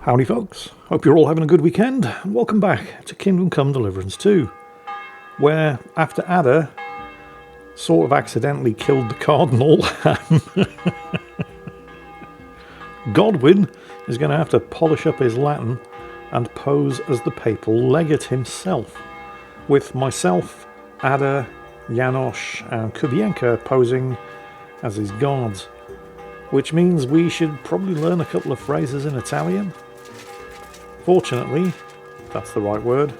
Howdy folks, hope you're all having a good weekend, and welcome back to Kingdom Come Deliverance 2, where after Ada sort of accidentally killed the Cardinal, Godwin is going to have to polish up his Latin and pose as the papal legate himself, with myself, Ada, Janosch and Kubienka posing as his guards, which means we should probably learn a couple of phrases in Italian. Fortunately, if that's the right word,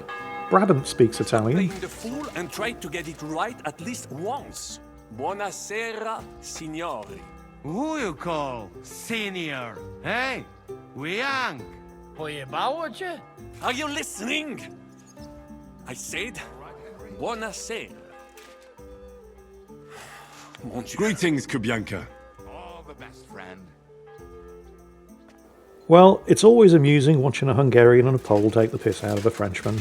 Brabant speaks Italian. Playing the fool and tried to get it right at least once. Buonasera, signori. Who you call senior? Hey, we young. Pojebało. Are you listening? I said, buonasera. Mon Dieu. Greetings, Kubienka. All the best, friend. Well, it's always amusing watching a Hungarian and a Pole take the piss out of a Frenchman.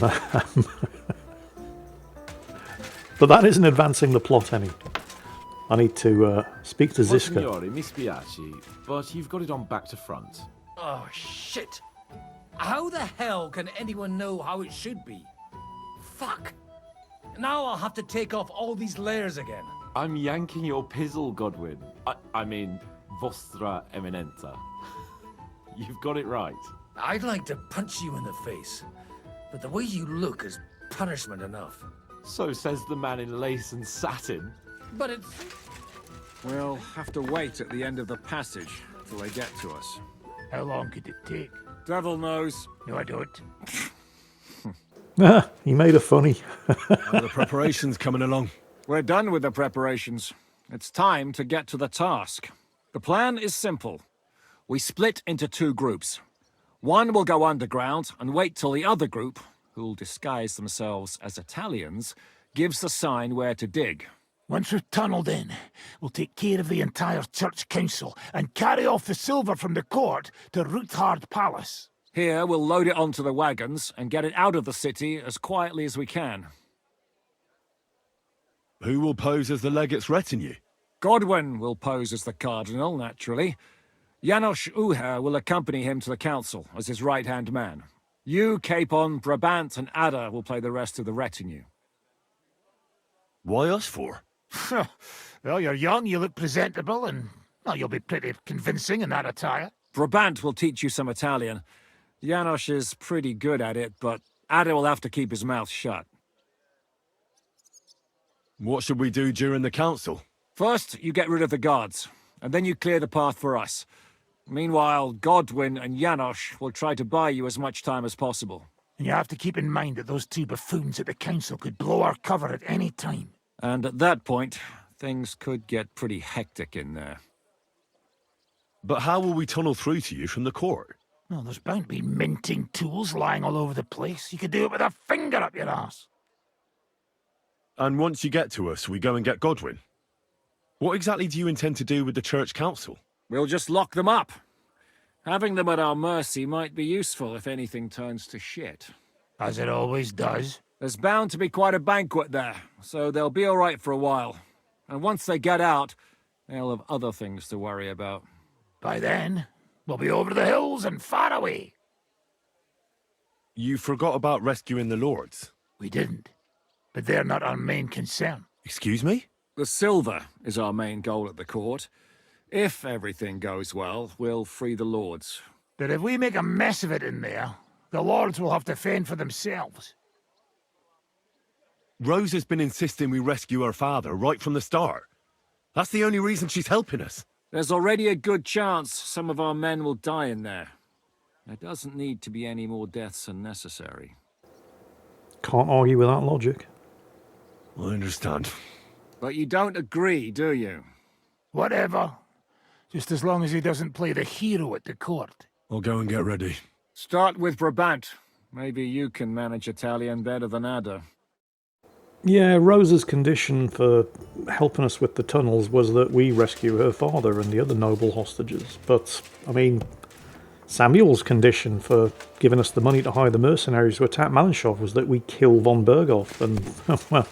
But that isn't advancing the plot any. I need to speak to Ziska. Signore, mi spiace, but you've got it on back to front. Oh, shit. How the hell can anyone know how it should be? Fuck. Now I'll have to take off all these layers again. I'm yanking your pizzle, Godwin. I mean, vostra eminenza. You've got it right. I'd like to punch you in the face, but the way you look is punishment enough. So says the man in lace and satin. But it's... We'll have to wait at the end of the passage till they get to us. How long could it take? Devil knows. No, I don't. He made a funny. How are the preparations coming along? We're done with the preparations. It's time to get to the task. The plan is simple. We split into two groups. One will go underground and wait till the other group, who'll disguise themselves as Italians, gives the sign where to dig. Once we've tunneled in, we'll take care of the entire church council and carry off the silver from the court to Ruthard Palace. Here, we'll load it onto the wagons and get it out of the city as quietly as we can. Who will pose as the legate's retinue? Godwin will pose as the Cardinal, naturally. Janosch Uher will accompany him to the council as his right-hand man. You, Capon, Brabant and Ada will play the rest of the retinue. Why us for? Well, you're young, you look presentable, and well, you'll be pretty convincing in that attire. Brabant will teach you some Italian. Janosch is pretty good at it, but Ada will have to keep his mouth shut. What should we do during the council? First, you get rid of the guards, and then you clear the path for us. Meanwhile, Godwin and Janosch will try to buy you as much time as possible. And you have to keep in mind that those two buffoons at the council could blow our cover at any time. And at that point, things could get pretty hectic in there. But how will we tunnel through to you from the court? Well, there's bound to be minting tools lying all over the place. You could do it with a finger up your ass. And once you get to us, we go and get Godwin. What exactly do you intend to do with the church council? We'll just lock them up. Having them at our mercy might be useful if anything turns to shit. As it always does. There's bound to be quite a banquet there, so they'll be all right for a while. And once they get out, they'll have other things to worry about. By then, we'll be over the hills and far away. You forgot about rescuing the lords. We didn't. But they're not our main concern. Excuse me? The silver is our main goal at the court. If everything goes well, we'll free the lords. But if we make a mess of it in there, the lords will have to fend for themselves. Rose has been insisting we rescue her father right from the start. That's the only reason she's helping us. There's already a good chance some of our men will die in there. There doesn't need to be any more deaths than necessary. Can't argue with that logic. I understand. But you don't agree, do you? Whatever. Just as long as he doesn't play the hero at the court. I'll go and get ready. Start with Brabant. Maybe you can manage Italian better than Ada. Yeah, Rosa's condition for helping us with the tunnels was that we rescue her father and the other noble hostages. But, I mean, Samuel's condition for giving us the money to hire the mercenaries to attack Malinshov was that we kill von Berghoff, and, well...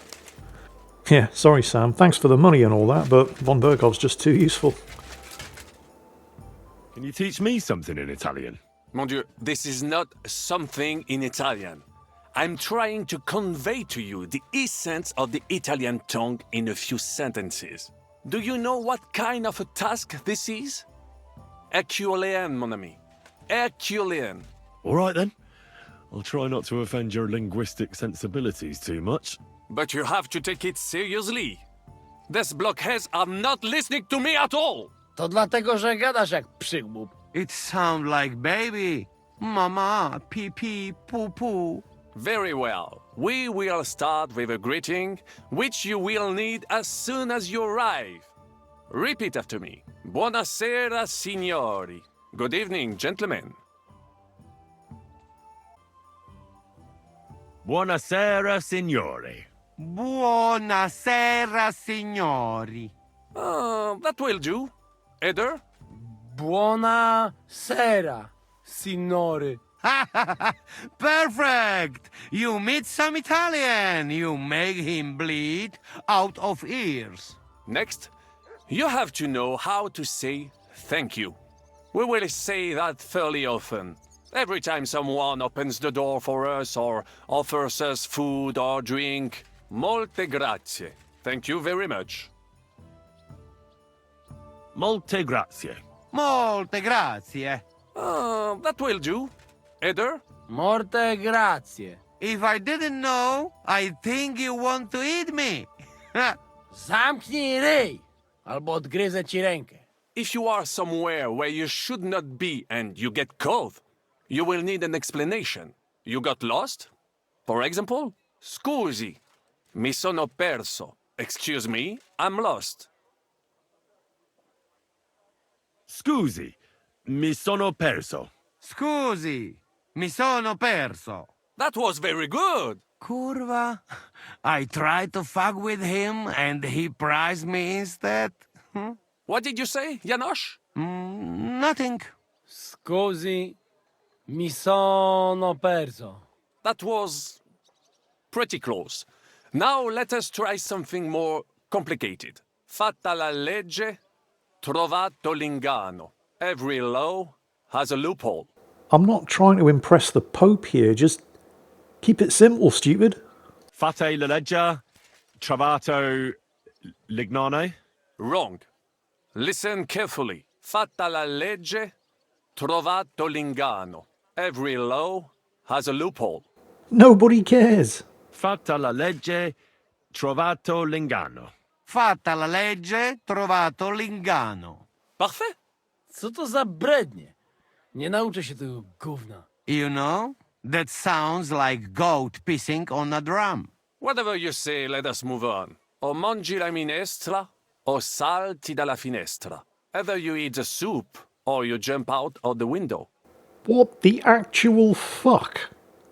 Yeah, sorry Sam, thanks for the money and all that, but von Berghoff's just too useful. Can you teach me something in Italian? Mon Dieu, this is not something in Italian. I'm trying to convey to you the essence of the Italian tongue in a few sentences. Do you know what kind of a task this is? Herculean, mon ami. Herculean. All right then. I'll try not to offend your linguistic sensibilities too much. But you have to take it seriously. These blockheads are not listening to me at all. To dlatego, że gadasz jak przygłup. It sounds like baby. Mama, pee pee, poo poo. Very well. We will start with a greeting, which you will need as soon as you arrive. Repeat after me. Buonasera, signori. Good evening, gentlemen. Buonasera, signori. Buonasera, signori. That will do. Eder? Buona sera, signori. Perfect! You meet some Italian. You make him bleed out of ears. Next, you have to know how to say thank you. We will say that fairly often. Every time someone opens the door for us or offers us food or drink. Molte grazie. Thank you very much. Molte grazie. Molte grazie. That will do. Eder? Morte grazie. If I didn't know, I think you want to eat me. Zamknij ryj, albo odgryzę ci rękę. If you are somewhere where you should not be and you get cold, you will need an explanation. You got lost? For example, scusi, mi sono perso. Excuse me, I'm lost. Scusi, mi sono perso. Scusi, mi sono perso. That was very good. Curva. I tried to fuck with him and he prized me instead. What did you say, Janosch? Nothing. Scusi, mi sono perso. That was pretty close. Now let us try something more complicated. Fatta la legge, trovato l'inganno. Every law has a loophole. I'm not trying to impress the Pope here, just keep it simple, stupid. Fate la legge, trovato l'ignano. Wrong. Listen carefully. Fatta la legge, trovato l'inganno. Every law has a loophole. Nobody cares. Fatta la legge, trovato l'inganno. Fatta la legge, trovato l'inganno. Parfait. Co to za brednie? Nie nauczę się tego gówna. You know, that sounds like goat pissing on a drum. Whatever you say, let us move on. O mangi la minestra, o salti dalla finestra. Either you eat the soup, or you jump out of the window. What the actual fuck?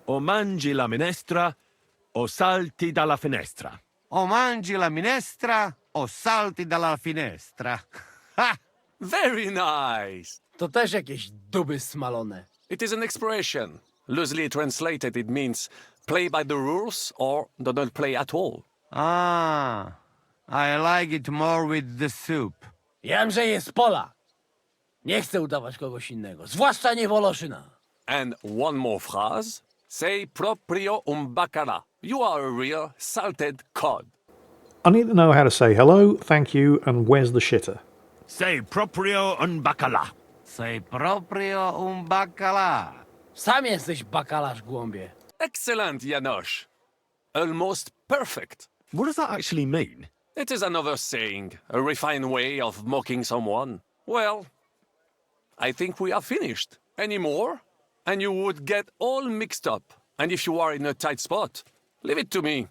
O mangi la minestra, o salti dalla finestra. O mangi la minestra, o salti dalla finestra. Ha! Very nice. To też jakieś duby smalone. It is an expression. Loosely translated, it means play by the rules or do not play at all. Ah, I like it more with the soup. Jam, że jest pola. Nie chcę udawać kogoś innego, zwłaszcza nie Woloszyna. And one more phrase. Say proprio un bacala. You are a real salted cod. I need to know how to say hello, thank you, and where's the shitter. Say proprio un bacala. Sei proprio un baccalà. Sam jesteś bakalarz, głąbie. Excellent, Janosch. Almost perfect. What does that actually mean? It is another saying, a refined way of mocking someone. Well, I think we are finished. Any more? And you would get all mixed up. And if you are in a tight spot, leave it to me.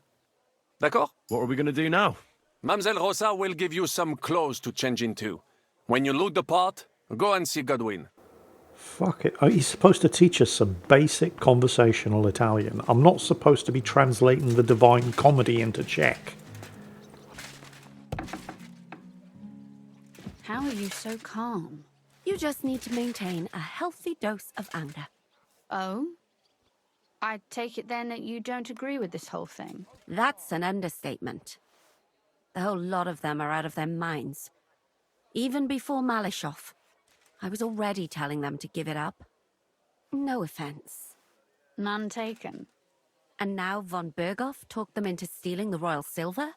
D'accord? What are we going to do now? Mademoiselle Rosa will give you some clothes to change into. When you look the part, go and see Godwin. Fuck it. He's supposed to teach us some basic conversational Italian. I'm not supposed to be translating the Divine Comedy into Czech. How are you so calm? You just need to maintain a healthy dose of anger. Oh? I take it then that you don't agree with this whole thing. That's an understatement. The whole lot of them are out of their minds. Even before Malishov, I was already telling them to give it up. No offense. None taken. And now von Berghoff talked them into stealing the royal silver?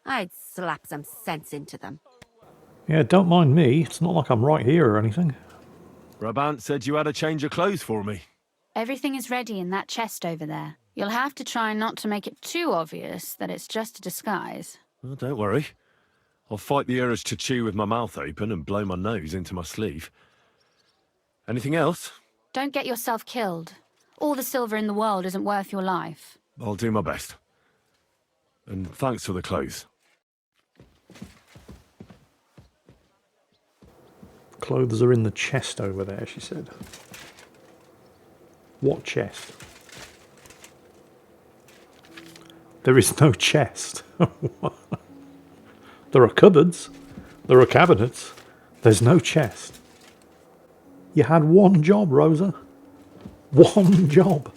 I'd slap some sense into them. Yeah, don't mind me. It's not like I'm right here or anything. Brabant said you had a change of clothes for me. Everything is ready in that chest over there. You'll have to try not to make it too obvious that it's just a disguise. Well, don't worry. I'll fight the urge to chew with my mouth open and blow my nose into my sleeve. Anything else? Don't get yourself killed. All the silver in the world isn't worth your life. I'll do my best. And thanks for the clothes. Clothes are in the chest over there, she said. What chest? There is no chest. There are cupboards. There are cabinets. There's no chest. You had one job, Rosa. One job.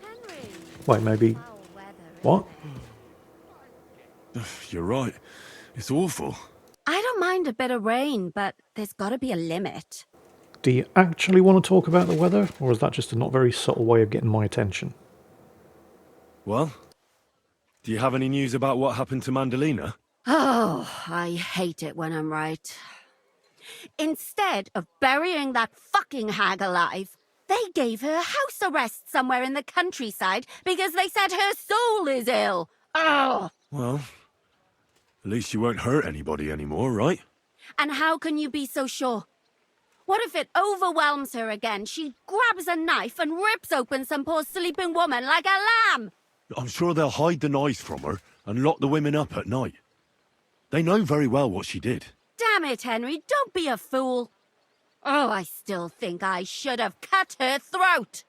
Henry! Wait, maybe... Foul weather, What? You're right. It's awful. I don't mind a bit of rain, but there's got to be a limit. Do you actually want to talk about the weather? Or is that just a not very subtle way of getting my attention? Well, do you have any news about what happened to Mandalina? Oh, I hate it when I'm right. Instead of burying that fucking hag alive, they gave her house arrest somewhere in the countryside because they said her soul is ill. Oh! Well, at least you won't hurt anybody anymore, right? And how can you be so sure? What if it overwhelms her again? She grabs a knife and rips open some poor sleeping woman like a lamb. I'm sure they'll hide the knives from her and lock the women up at night. They know very well what she did. Damn it, Henry, don't be a fool. Oh, I still think I should have cut her throat.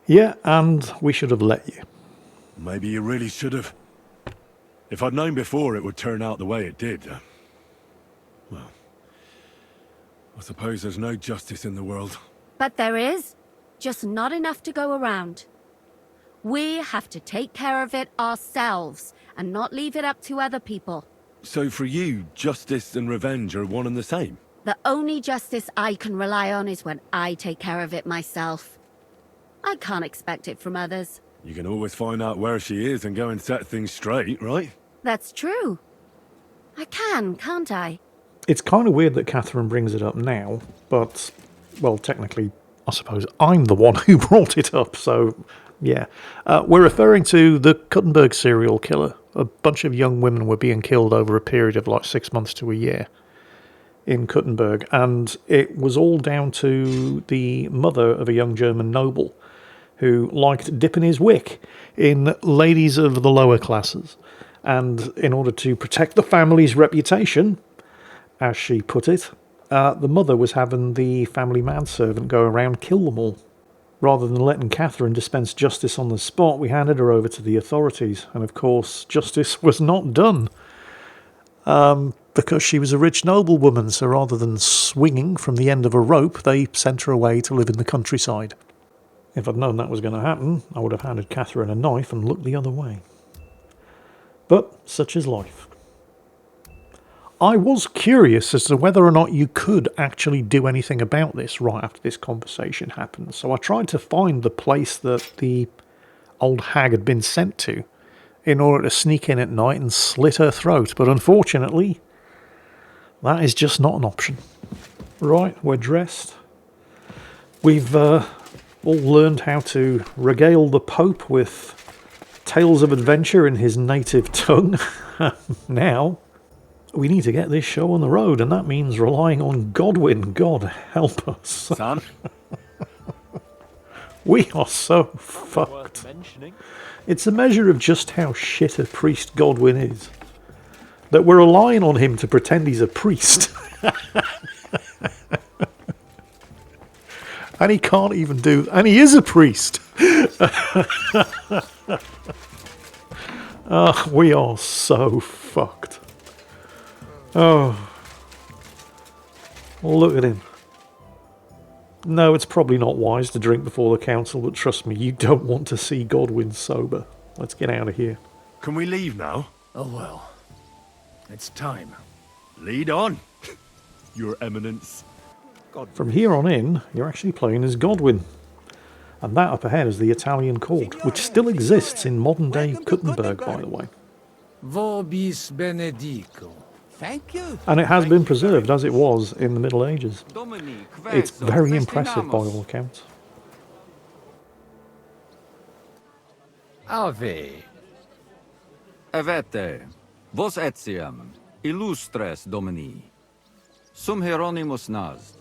Yeah, and we should have let you. Maybe you really should have. If I'd known before it would turn out the way it did, well, I suppose there's no justice in the world. But there is, just not enough to go around. We have to take care of it ourselves and not leave it up to other people. So for you, justice and revenge are one and the same? The only justice I can rely on is when I take care of it myself. I can't expect it from others. You can always find out where she is and go and set things straight, right? That's true. I can, can't I? It's kind of weird that Catherine brings it up now, but, well, technically, I suppose I'm the one who brought it up, so, yeah. We're referring to the Kuttenberg serial killer. A bunch of young women were being killed over a period of like 6 months to a year in Kuttenberg, and it was all down to the mother of a young German noble who liked dipping his wick in ladies of the lower classes. And in order to protect the family's reputation, as she put it, the mother was having the family manservant go around kill them all. Rather than letting Catherine dispense justice on the spot, we handed her over to the authorities. And of course, justice was not done. Because she was a rich noblewoman, so rather than swinging from the end of a rope, they sent her away to live in the countryside. If I'd known that was going to happen, I would have handed Catherine a knife and looked the other way. But such is life. I was curious as to whether or not you could actually do anything about this right after this conversation happened. So I tried to find the place that the old hag had been sent to in order to sneak in at night and slit her throat. But unfortunately, that is just not an option. Right, we're dressed. We've all learned how to regale the Pope with tales of adventure in his native tongue. Now, we need to get this show on the road, and that means relying on Godwin. God help us. Sam? We are so fucked. It's a measure of just how shit a priest Godwin is. That we're relying on him to pretend he's a priest. And he can't even do... And he is a priest. We are so fucked. Oh. Look at him. No, it's probably not wise to drink before the council, but trust me, you don't want to see Godwin sober. Let's get out of here. Can we leave now? Oh well. It's time. Lead on, Your Eminence. From here on in, you're actually playing as Godwin. And that up ahead is the Italian court, which still exists in modern-day Kuttenberg, by the way. Vobis benedico. Thank you. And it has been preserved as it was in the Middle Ages. It's very impressive by all accounts. Ave. Avete, vos etiam, illustres domini, sum Hieronymus nas,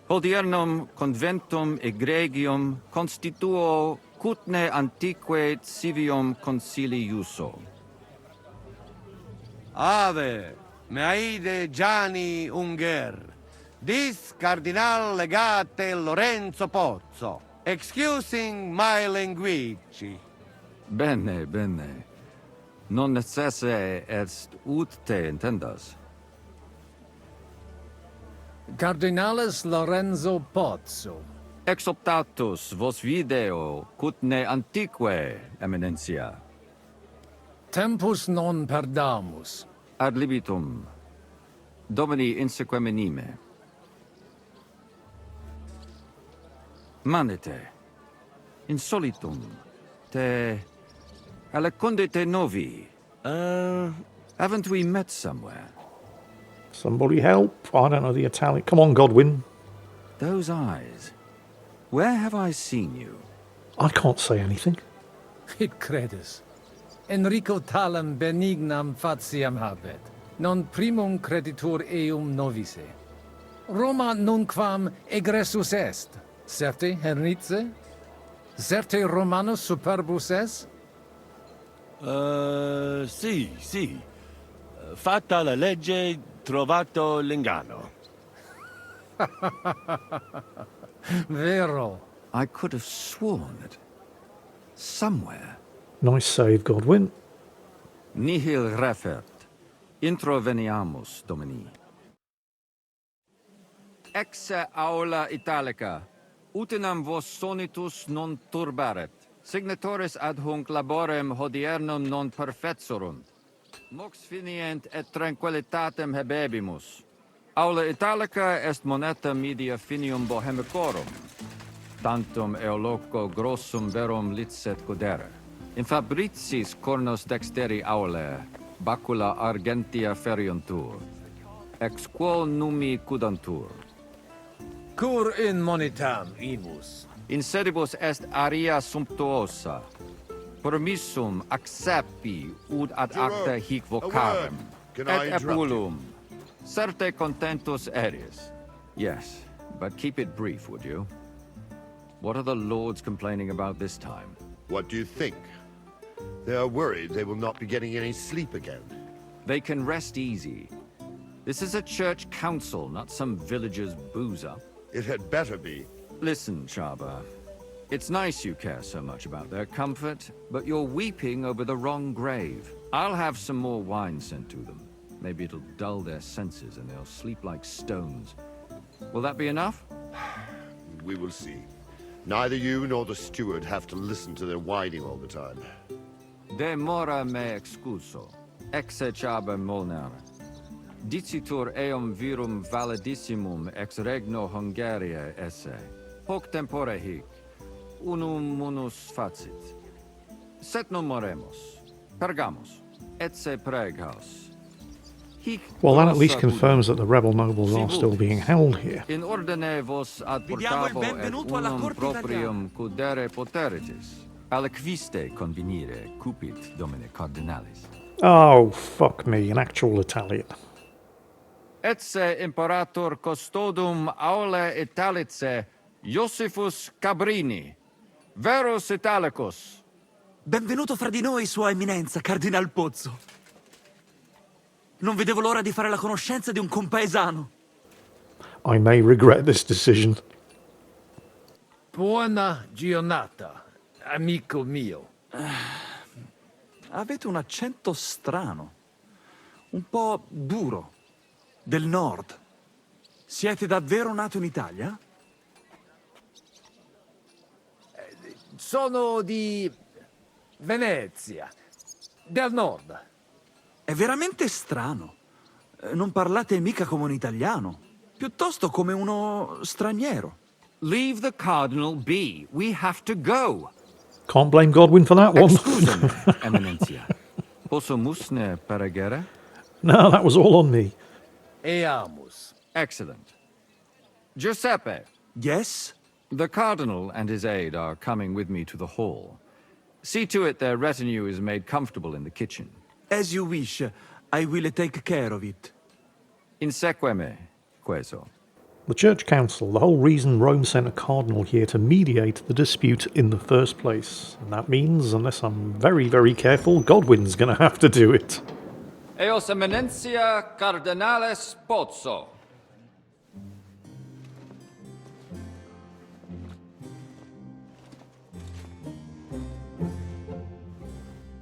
hodiernum conventum egregium constituo cutne antique civium concili iuso. Ave, meaide Gianni Unger, dis Cardinal legate Lorenzo Pozzo, excusing my language. Bene, bene. Non necesse est ut te intendas. Cardinalis Lorenzo Pozzo. Exoptatus vos video cutne antique, eminentia. Tempus non perdamus. Ad libitum. Domini insequem anime. Manete. Insolitum. Te... Alecundite novi. Haven't we met somewhere? Somebody help. I don't know the Italian. Come on, Godwin. Those eyes. Where have I seen you? I can't say anything. It credis. Enrico talam benignam faciam habet. Non primum creditur eum novice. Roma nunquam egressus est. Certe Hernice? Certe Romanus superbus est? Sì. Fatta la legge, trovato l'inganno. Vero. I could have sworn it. Somewhere. Nice save, Godwin. Nihil refert. Introveniamus, Domini. Ex aula italica. Utinam vos sonitus non turbaret. Signatoris ad hunc laborem hodiernum non perfetsurunt. Mox finient et tranquillitatem habebimus. Aula italica est moneta media finium bohemicorum. Tantum eoloco grossum verum licet godere. In fabricis cornos dexteri aule, bacula argentia feriuntur. Ex quo numi cudantur. Cur in monitam, ibus. In sedibus est aria sumptuosa. Permissum acceppi ud ad acta hic vocarem. Et ebulum. Certe contentus eris. Yes, but keep it brief, would you? What are the lords complaining about this time? What do you think? They are worried they will not be getting any sleep again. They can rest easy. This is a church council, not some villager's boozer. It had better be. Listen, Chaba. It's nice you care so much about their comfort, but you're weeping over the wrong grave. I'll have some more wine sent to them. Maybe it'll dull their senses and they'll sleep like stones. Will that be enough? We will see. Neither you nor the steward have to listen to their whining all the time. De mora me excuso. Exe Chaba Molnar. Dicitur eum virum validissimum ex regno Hungaria esse. Hoc tempore hic. Unum munus facit. Set non moremus. Pergamus. Etse preghaus. Well, that at least confirms that the rebel nobles are still being held here. In ordine vos ad portavo et unum proprium cudere poteritis. Aliquiste convenire cupit domine cardinalis. Oh, fuck me, an actual Italian. Etse imperator custodum aule Italice Iosifus Cabrini. Verus Italicus. Benvenuto fra di noi, Sua Eminenza, Cardinal Pozzo. Non vedevo l'ora di fare la conoscenza di un compaesano. I may regret this decision. Buona giornata, amico mio. Avete un accento strano. Un po' duro. Del nord. Siete davvero nato in Italia? Sono di Venezia, del nord. È veramente strano. Non parlate mica come un italiano. piuttosto come uno straniero. Leave the Cardinal be. We have to go. Can't blame Godwin for that one. Excusami, Eminencia. Posso musne paragere? No, that was all on me. Eamus. Excellent. Giuseppe. Yes? The Cardinal and his aide are coming with me to the hall. See to it their retinue is made comfortable in the kitchen. As you wish. I will take care of it. Insequeme, queso. The Church Council, the whole reason Rome sent a cardinal here to mediate the dispute in the first place. And that means, unless I'm very, very careful, Godwin's going to have to do it. Eos Eminencia Cardinales Pozzo.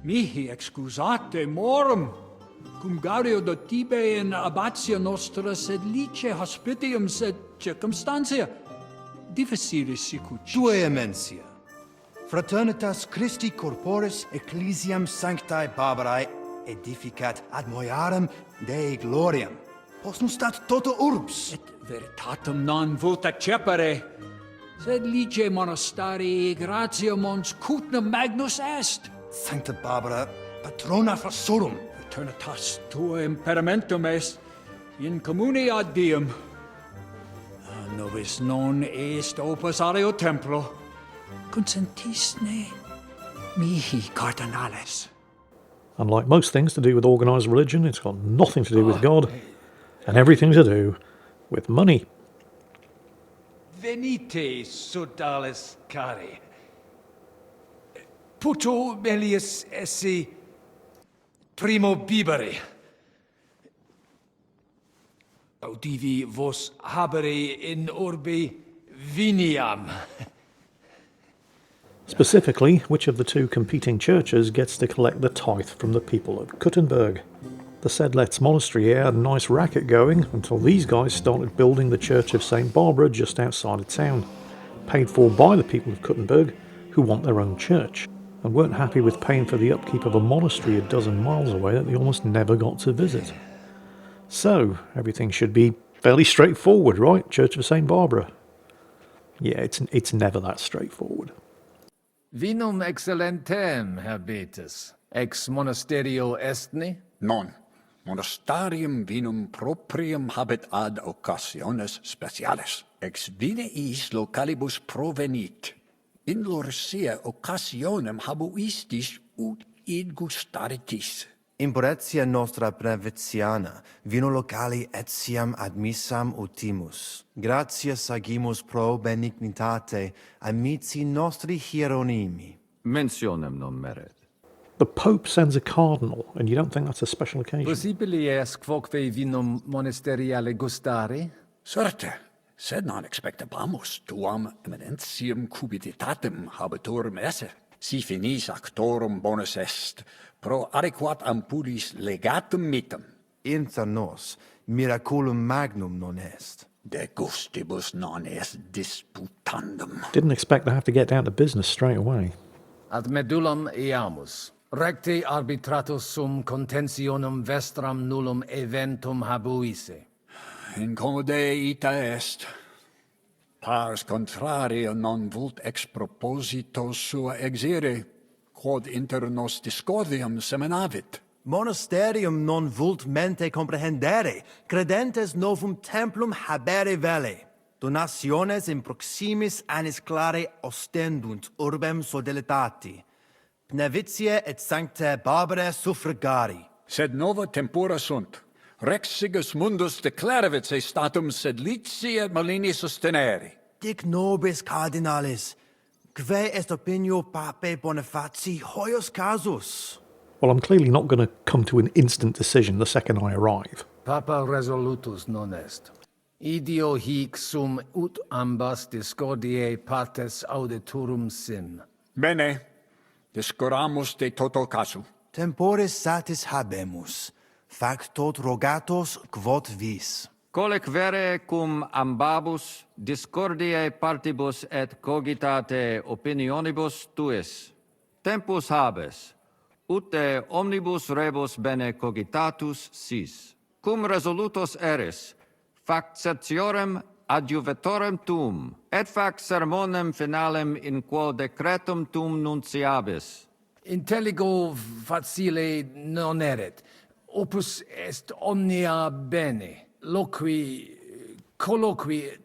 Mihi excusate morum, cum gario do tibe in abatia nostra sed lice hospitium sed circumstantia difficilis sicucis. Tue emensia. Fraternitas Christi corporis ecclesiam sanctae Barbarae edificat ad moiarem Dei gloriam. Postnustat toto urbs. Et veritatem non vult accepere, sed lice monastarii gratia mons cutnem magnus est. Sancta Barbara, patrona frasurum. Eternitas tua imperamentum est in communi ad diem. Nobis non est opus areo templo. Consentisne mihi cardinales. Unlike most things to do with organised religion, it's got nothing to do with God, and everything to do with money. Venite, sodales cari. Puto melius esse primo bibere. Audivi vos habere in orbe viniam. Specifically, which of the two competing churches gets to collect the tithe from the people of Kuttenberg? The Sedlets monastery here had a nice racket going until these guys started building the Church of St. Barbara just outside of town, paid for by the people of Kuttenberg, who want their own church, and weren't happy with paying for the upkeep of a monastery a dozen miles away that they almost never got to visit. So, everything should be fairly straightforward, right? Church of St. Barbara. Yeah, it's never that straightforward. Vinum excellentem habetus, ex monasterio estni? Non. Monastarium vinum proprium habet ad occasiones speciales. Ex vineis localibus provenit. In lorsia occasionem habuistis ut id gustaritis. Impuretia nostra breviziana, vino locali etiam admissam utimus. Gratias agimus pro benignitate amici nostri hieronimi. Mentionem non meret. The Pope sends a cardinal, and you don't think that's a special occasion? Possibili est quoque vinum monasteriale gustare? Certe, sed non expectabamus tuam eminentium cupiditatem habitorum esse. Si finis actorum bonus est, pro adequat ampulis legatum mitem. Inter nos, miraculum magnum non est. De gustibus non est disputandum. Didn't expect to have to get down to business straight away. Ad medullam eamus. Recte arbitratus sum contentionum vestram nullum eventum habuisse. Incommode ita est. Pars contrario non vult ex proposito sua exire, quod inter nos discordium seminavit. Monasterium non vult mente comprehendere, credentes novum templum habere vele. Donationes in proximis annis clare ostendunt urbem sodelitati. Pnevitiae et sanctae Barbarae suffragari. Sed nova tempora sunt. Rex sigus mundus declaravit se statum sed licia malini sostenere. Dic nobis cardinalis, que est opinio pape Bonifaci hoius casus? Well, I'm clearly not going to come to an instant decision the second I arrive. Papa resolutus non est. Idio hic sum ut ambas discordiae partes auditorum sim. Bene, discuramus de toto casu. Temporis satis habemus, factot rogatos quod vis. Colec vere cum ambabus discordiae partibus et cogitate opinionibus tuis. Tempus habes, ut de omnibus rebus bene cogitatus sis. Cum resolutos eris, Factiorem adjuvatorem tum, et fac sermonem finalem in quo decretum tum nunciabis. Intelligo facile non erit. Opus est omnia bene. Loqui, colloqui,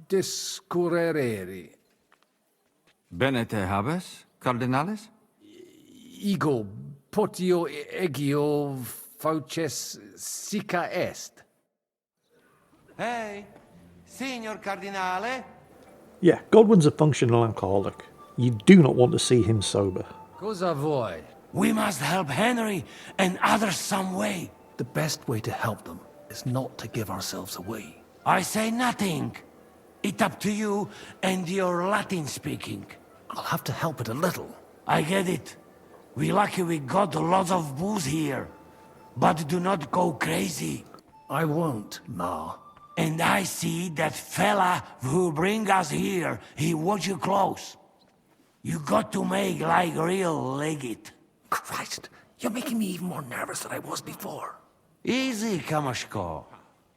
discurrere. Bene te habes, cardinalis? Ego, potio egio fauces sica est. Hey, Signor Cardinale? Yeah, Godwin's a functional alcoholic. You do not want to see him sober. Cosa voi? We must help Henry and others some way. The best way to help them is not to give ourselves away. I say nothing. It's up to you and your Latin speaking. I'll have to help it a little. I get it. We lucky we got lots of booze here. But do not go crazy. I won't, Ma. And I see that fella who bring us here, he watch you close. You got to make like real legit. Christ, you're making me even more nervous than I was before. Easy, Kamashko.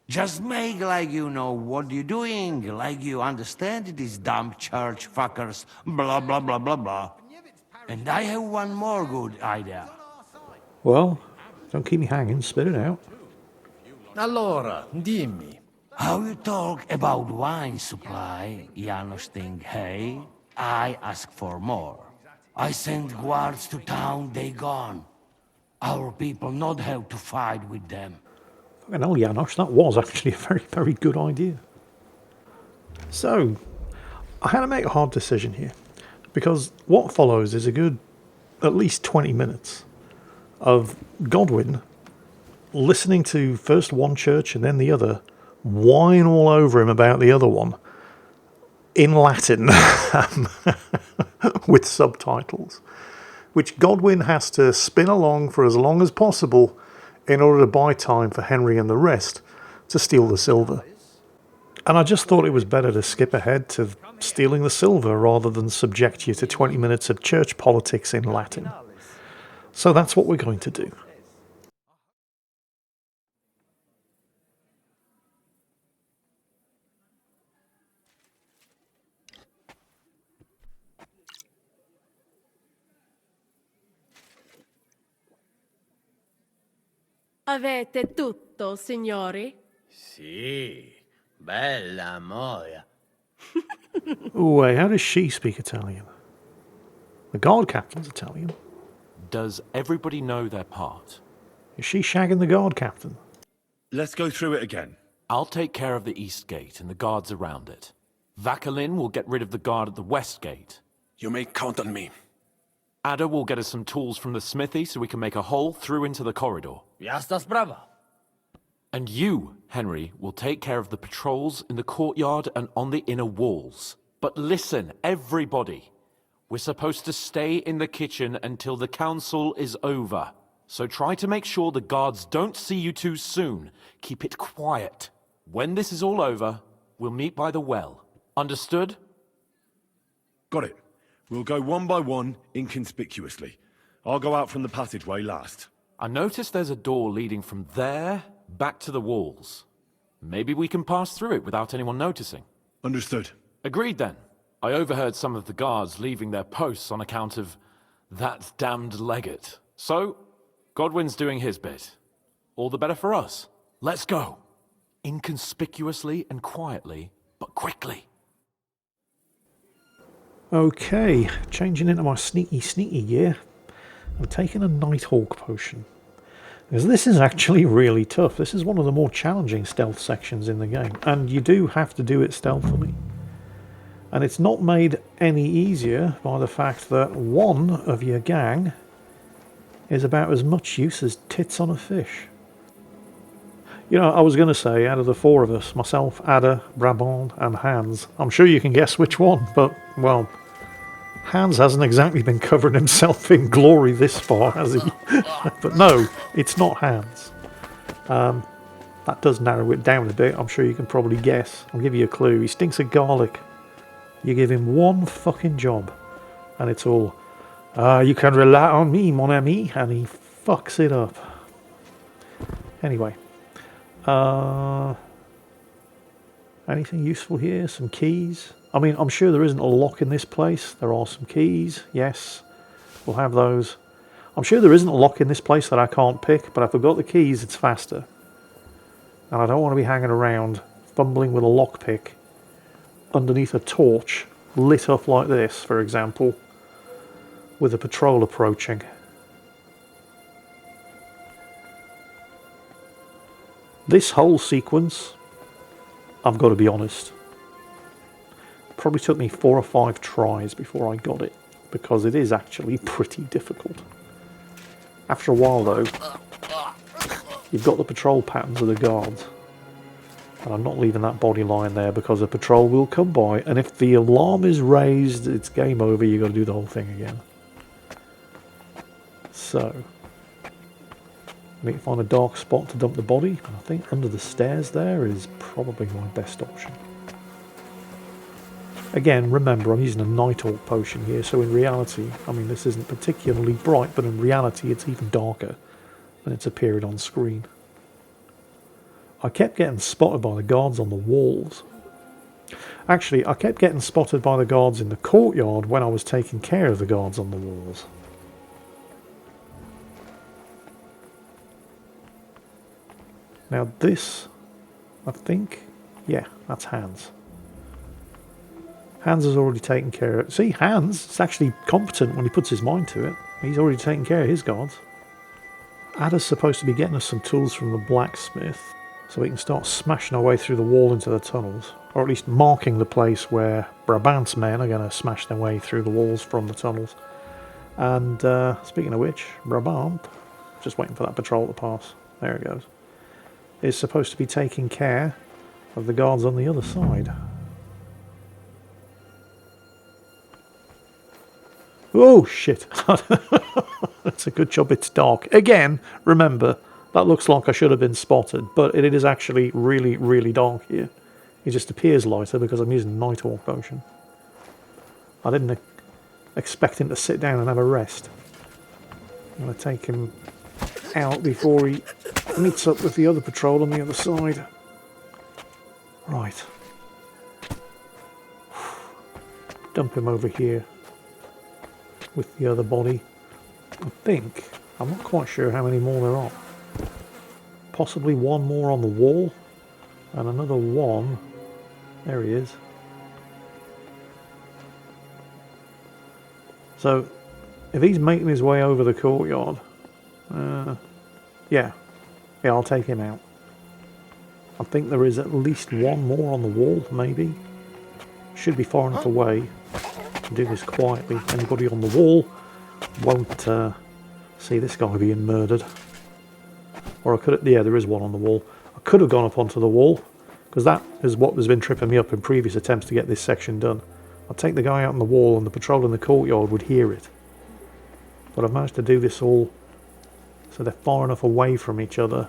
Just make like you know what you're doing, like you understand these dumb church fuckers, blah blah blah blah blah. And I have one more good idea. Well, don't keep me hanging, spit it out. Allora, dimmi. How you talk about wine supply, Janos think, hey, I ask for more. I send guards to town, they gone. Our people not have to fight with them. Fucking hell, Janosch, that was actually a very, very good idea. So, I had to make a hard decision here. Because what follows is a good, at least 20 minutes of Godwin listening to first one church and then the other whine all over him about the other one in Latin with subtitles, which Godwin has to spin along for as long as possible in order to buy time for Henry and the rest to steal the silver. And I just thought it was better to skip ahead to stealing the silver rather than subject you to 20 minutes of church politics in Latin. So that's what we're going to do. Avete tutto, signori? Sì, bella moia. Wait, how does she speak Italian? The guard captain's Italian. Does everybody know their part? Is she shagging the guard captain? Let's go through it again. I'll take care of the east gate and the guards around it. Vakalin will get rid of the guard at the west gate. You may count on me. Ada will get us some tools from the smithy so we can make a hole through into the corridor. Ja estás brava. And you, Henry, will take care of the patrols in the courtyard and on the inner walls. But listen, everybody. We're supposed to stay in the kitchen until the council is over. So try to make sure the guards don't see you too soon. Keep it quiet. When this is all over, we'll meet by the well. Understood? Got it. We'll go one by one, inconspicuously. I'll go out from the passageway last. I noticed there's a door leading from there back to the walls. Maybe we can pass through it without anyone noticing. Understood. Agreed then. I overheard some of the guards leaving their posts on account of that damned legate. So, Godwin's doing his bit. All the better for us. Let's go. Inconspicuously and quietly, but quickly. Okay, changing into my sneaky gear. I'm taking a Nighthawk potion. Because this is actually really tough. This is one of the more challenging stealth sections in the game. And you do have to do it stealthily. And it's not made any easier by the fact that one of your gang is about as much use as tits on a fish. You know, I was going to say, out of the four of us, myself, Ada, Brabant, and Hans, I'm sure you can guess which one, but, well, Hans hasn't exactly been covering himself in glory this far, has he? But no, it's not Hans. That does narrow it down a bit. I'm sure you can probably guess. I'll give you a clue. He stinks of garlic. You give him one fucking job, and it's all, you can rely on me, mon ami, and he fucks it up. Anyway. Anything useful here? Some keys? I mean, I'm sure there isn't a lock in this place. There are some keys. Yes, we'll have those. I'm sure there isn't a lock in this place that I can't pick, but if I've got the keys, it's faster. And I don't want to be hanging around fumbling with a lockpick underneath a torch lit up like this, for example, with a patrol approaching. This whole sequence, I've got to be honest, probably took me 4 or 5 tries before I got it, because it is actually pretty difficult. After a while though, you've got the patrol patterns of the guards, and I'm not leaving that body lying there because a patrol will come by, and if the alarm is raised, it's game over. You've got to do the whole thing again. So, I need to find a dark spot to dump the body, and I think under the stairs there is probably my best option. Again, remember, I'm using a night orc potion here, so in reality, I mean, this isn't particularly bright, but in reality it's even darker than it's appeared on screen. I kept getting spotted by the guards on the walls. Actually, I kept getting spotted by the guards in the courtyard when I was taking care of the guards on the walls. Now this, I think, yeah, that's Hans. Hans has already taken care of it. See, Hans is actually competent when he puts his mind to it. He's already taken care of his guards. Ada's supposed to be getting us some tools from the blacksmith, so we can start smashing our way through the wall into the tunnels, or at least marking the place where Brabant's men are going to smash their way through the walls from the tunnels. And speaking of which, Brabant, just waiting for that patrol to pass, there it goes, is supposed to be taking care of the guards on the other side. Oh shit. It's a good job it's dark. Again, remember, that looks like I should have been spotted, but it is actually really, really dark here. It just appears lighter because I'm using night orc potion. I didn't expect him to sit down and have a rest. I'm going to take him out before he meets up with the other patrol on the other side. Right. Dump him over here with the other body. I think, I'm not quite sure how many more there are. Possibly one more on the wall, and another one, there he is. So, if he's making his way over the courtyard, yeah, I'll take him out. I think there is at least one more on the wall, maybe. Should be far enough away to do this quietly. Anybody on the wall won't see this guy being murdered. Or I could have, yeah, there is one on the wall. I could have gone up onto the wall, because that is what has been tripping me up in previous attempts to get this section done. I'd take the guy out on the wall and the patrol in the courtyard would hear it. But I've managed to do this all so they're far enough away from each other.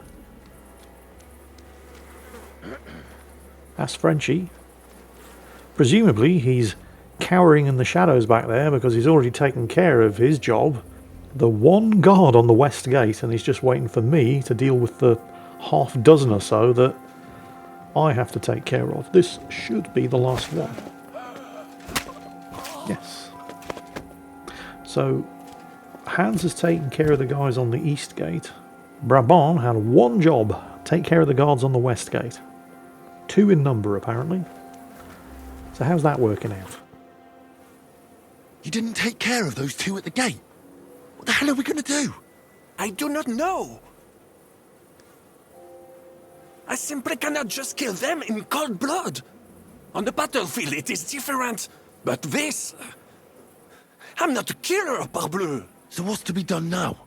That's Frenchie. Presumably he's cowering in the shadows back there because he's already taken care of his job. The one guard on the west gate, and he's just waiting for me to deal with the half dozen or so that I have to take care of. This should be the last one. Yes. So Hans has taken care of the guys on the east gate. Brabant had one job, take care of the guards on the west gate. 2 in number, apparently. So how's that working out? You didn't take care of those 2 at the gate? What the hell are we going to do? I do not know. I simply cannot just kill them in cold blood. On the battlefield it is different, but this... I'm not a killer, parbleu. So what's to be done now?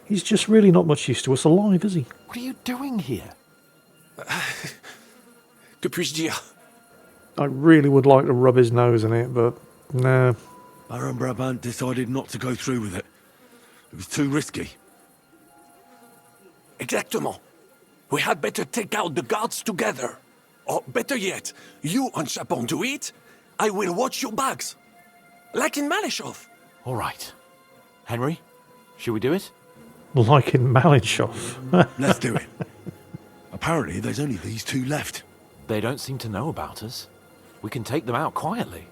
He's just really not much use to us alive, is he? What are you doing here? Que puis-je dire? I really would like to rub his nose in it, but no. Baron Brabant decided not to go through with it. It was too risky. Exactement. We had better take out the guards together. Or better yet, you and Chapon do it, I will watch your bags. Like in Malishov. All right. Henry, should we do it? Like in Malishov. Let's do it. Apparently there's only these 2 left. They don't seem to know about us. We can take them out quietly.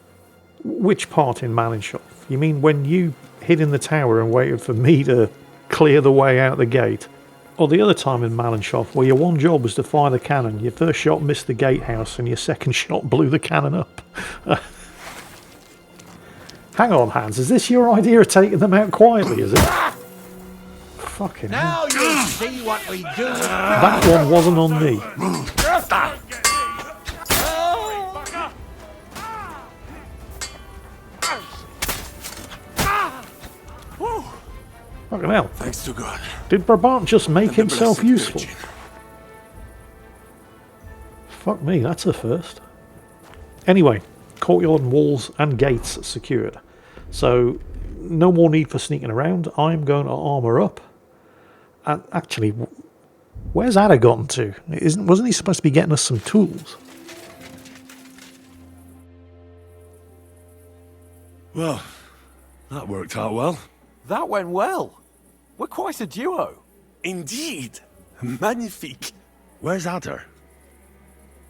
Which part in Malinshoff? You mean when you hid in the tower and waited for me to clear the way out the gate? Or the other time in Malinshoff where your one job was to fire the cannon, your first shot missed the gatehouse and your second shot blew the cannon up? Hang on, Hans, is this your idea of taking them out quietly, is it? Fucking hell. Now you'll see what we do. That one wasn't on me. Fucking hell. Thanks to God. Did Brabant just make himself useful? Fuck me, that's a first. Anyway, courtyard and walls and gates secured. So, no more need for sneaking around. I'm going to armour up. And actually, where's Ada gotten to? Wasn't he supposed to be getting us some tools? Well, that worked out well. That went well. We're quite a duo. Indeed. Magnifique. Where's Ada?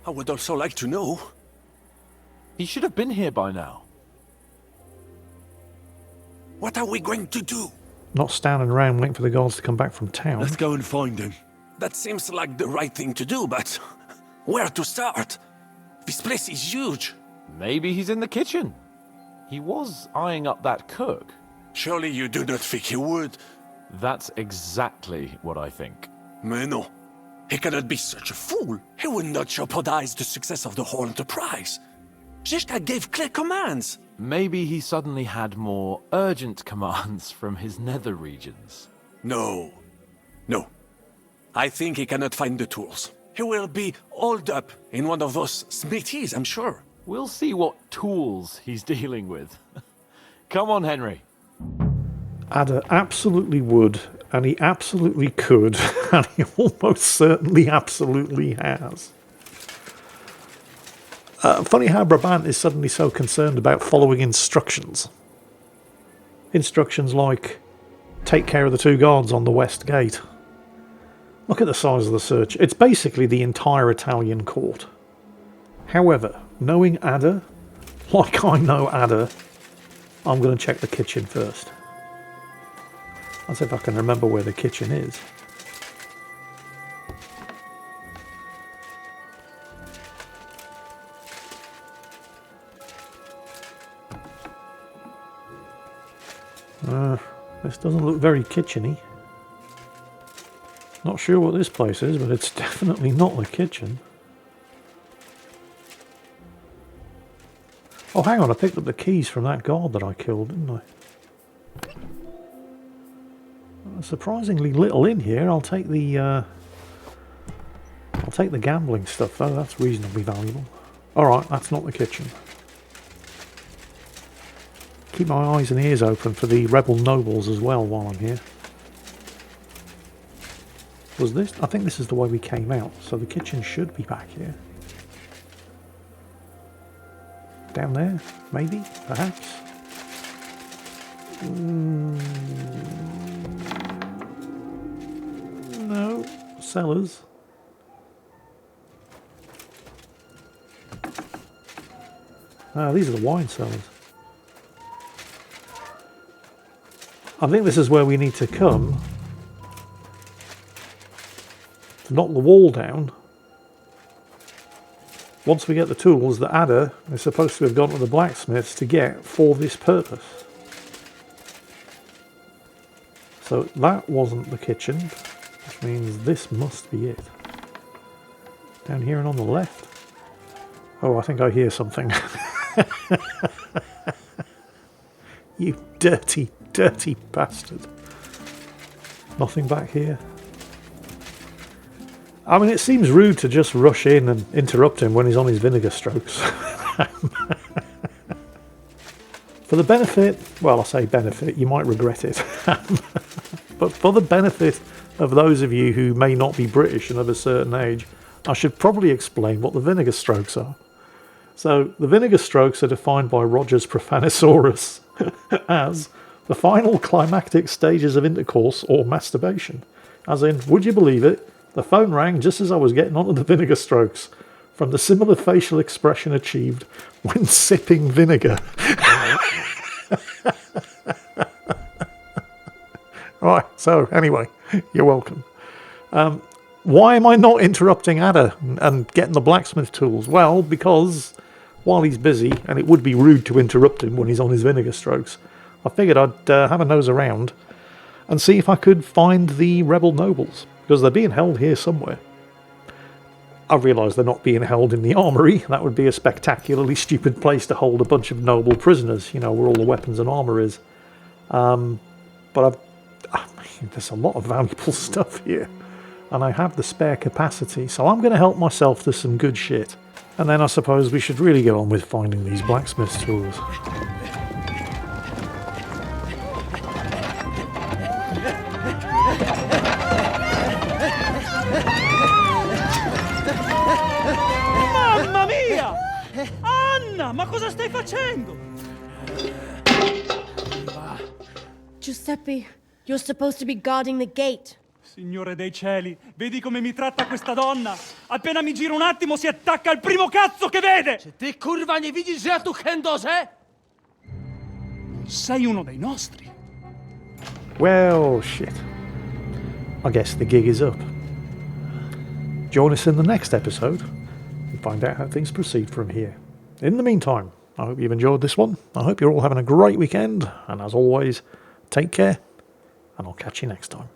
I would also like to know. He should have been here by now. What are we going to do? Not standing around waiting for the guards to come back from town. Let's go and find him. That seems like the right thing to do, but where to start? This place is huge. Maybe he's in the kitchen. He was eyeing up that cook. Surely you do not think he would? That's exactly what I think. Mais non. He cannot be such a fool. He would not jeopardize the success of the whole enterprise. Zizka gave clear commands. Maybe he suddenly had more urgent commands from his nether regions. No. No. I think he cannot find the tools. He will be holed up in one of those smithies, I'm sure. We'll see what tools he's dealing with. Come on, Henry. Ada absolutely would, and he absolutely could, and he almost certainly absolutely has. Funny how Brabant is suddenly so concerned about following instructions. Instructions like, take care of the two guards on the west gate. Look at the size of the search. It's basically the entire Italian court. However, knowing Ada, like I know Ada, I'm going to check the kitchen first. Let's see if I can remember where the kitchen is. This doesn't look very kitcheny. Not sure what this place is, but it's definitely not the kitchen. Oh, hang on, I picked up the keys from that guard that I killed, didn't I? Surprisingly little in here. I'll take the gambling stuff though. That's reasonably valuable. Alright, that's not the kitchen. Keep my eyes and ears open for the rebel nobles as well while I'm here. Was this? I think this is the way we came out, so the kitchen should be back here. Down there, maybe, perhaps. No, cellars. Ah, these are the wine cellars. I think this is where we need to come to knock the wall down. Once we get the tools that Ada is supposed to have gone to the blacksmiths to get for this purpose. So that wasn't the kitchen, which means this must be it. Down here and on the left. Oh, I think I hear something. You dirty, dirty bastard. Nothing back here. I mean, it seems rude to just rush in and interrupt him when he's on his vinegar strokes. For the benefit, well, I say benefit, you might regret it. But for the benefit of those of you who may not be British and of a certain age, I should probably explain what the vinegar strokes are. So, the vinegar strokes are defined by Roger's Profanosaurus as the final climactic stages of intercourse or masturbation. As in, would you believe it? The phone rang just as I was getting onto the vinegar strokes. from the similar facial expression achieved when sipping vinegar. Right, so anyway, you're welcome. Why am I not interrupting Ada and getting the blacksmith tools? Well, because while he's busy, and it would be rude to interrupt him when he's on his vinegar strokes, I figured I'd have a nose around and see if I could find the rebel nobles, because they're being held here somewhere. I realise they're not being held in the armoury. That would be a spectacularly stupid place to hold a bunch of noble prisoners, you know, where all the weapons and armour is. But there's a lot of valuable stuff here, and I have the spare capacity, so I'm going to help myself to some good shit. And then I suppose we should really get on with finding these blacksmith's tools. Mamma mia! Anna, ma cosa stai facendo? Giuseppe, you're supposed to be guarding the gate. Signore dei cieli, vedi come mi tratta questa donna? Appena mi giro un attimo si attacca al primo cazzo che vede! Se ty kurwa nie widzisz, że ja tu chędożę? Non sei uno dei nostri. Well, shit. I guess the gig is up. Join us in the next episode and find out how things proceed from here. In the meantime, I hope you've enjoyed this one. I hope you're all having a great weekend, and as always, take care, and I'll catch you next time.